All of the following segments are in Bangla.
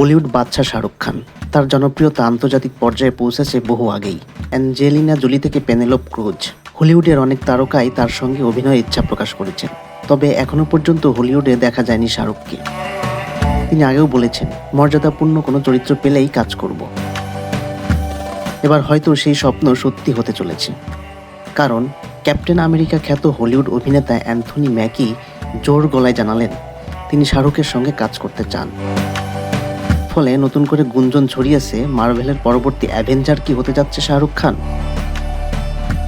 বলিউড বাদশা শাহরুখ খান। তার জনপ্রিয়তা আন্তর্জাতিক পর্যায়ে পৌঁছেছে বহু আগেই। অ্যাঞ্জেলিনা জোলি থেকে পেনেলোপ ক্রুজ, হলিউডের অনেক তারকাই তার সঙ্গে অভিনয়ের ইচ্ছা প্রকাশ করেছেন। তবে এখনও পর্যন্ত হলিউডে দেখা যায়নি শাহরুখকে। তিনি আগেও বলেছেন, মর্যাদাপূর্ণ কোনো চরিত্র পেলেই কাজ করব। এবার হয়তো সেই স্বপ্ন সত্যি হতে চলেছে। কারণ ক্যাপ্টেন আমেরিকা খ্যাত হলিউড অভিনেতা অ্যান্থনি ম্যাকি জোর গলায় জানালেন তিনি শাহরুখের সঙ্গে কাজ করতে চান। ফলে নতুন করে গুঞ্জন ছড়িয়েছে মার্ভেলের পরবর্তী অ্যাভেঞ্জার কি হতে যাচ্ছে শাহরুখ খান।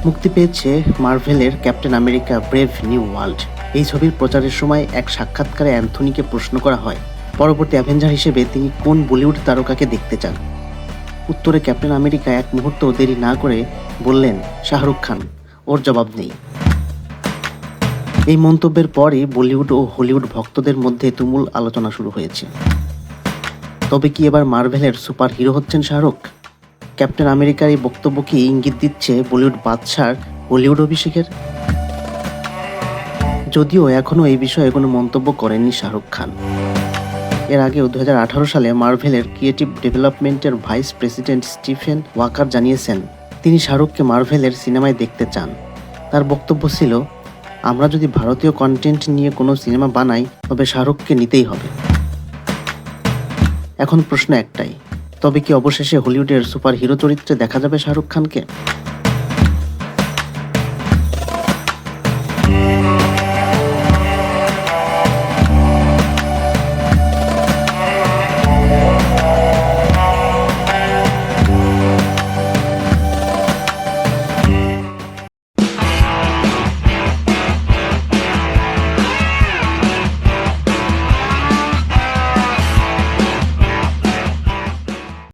মুক্তি পেয়েছে মার্ভেলের captain America brave new world. এই ছবির প্রচারের সময় এক সাক্ষাৎকারে অ্যান্থনিকে প্রশ্ন করা হয় পরবর্তী অ্যাভেঞ্জার হিসেবে তিনি কোন বলিউড তারকাকে দেখতে চান। উত্তরে ক্যাপ্টেন আমেরিকা এক মুহূর্ত দেরি না করে বললেন শাহরুখ খান, ওর জবাব নেই। এই মন্তব্যের পরই বলিউড ও হলিউড ভক্তদের মধ্যে তুমুল আলোচনা শুরু হয়েছে। তবে কি এবার মার্ভেলের সুপার হিরো হচ্ছেন শাহরুখ? ক্যাপ্টেন আমেরিকার এই বক্তব্য কি ইঙ্গিত দিচ্ছে বলিউড বাদশার হলিউড অভিষেকের? যদিও এখনও এই বিষয়ে কোনো মন্তব্য করেননি শাহরুখ খান। এর আগেও 2018 সালে মার্ভেলের ক্রিয়েটিভ ডেভেলপমেন্টের ভাইস প্রেসিডেন্ট স্টিফেন ওয়াকার জানিয়েছেন তিনি শাহরুখকে মার্ভেলের সিনেমায় দেখতে চান। তার বক্তব্য ছিল, আমরা যদি ভারতীয় কন্টেন্ট নিয়ে কোনো সিনেমা বানাই তবে শাহরুখকে নিতেই হবে। এখন প্রশ্ন একটাই, তবে কি অবশেষে হলিউডের সুপার হিরো চরিত্রে দেখা যাবে শাহরুখ খানকে?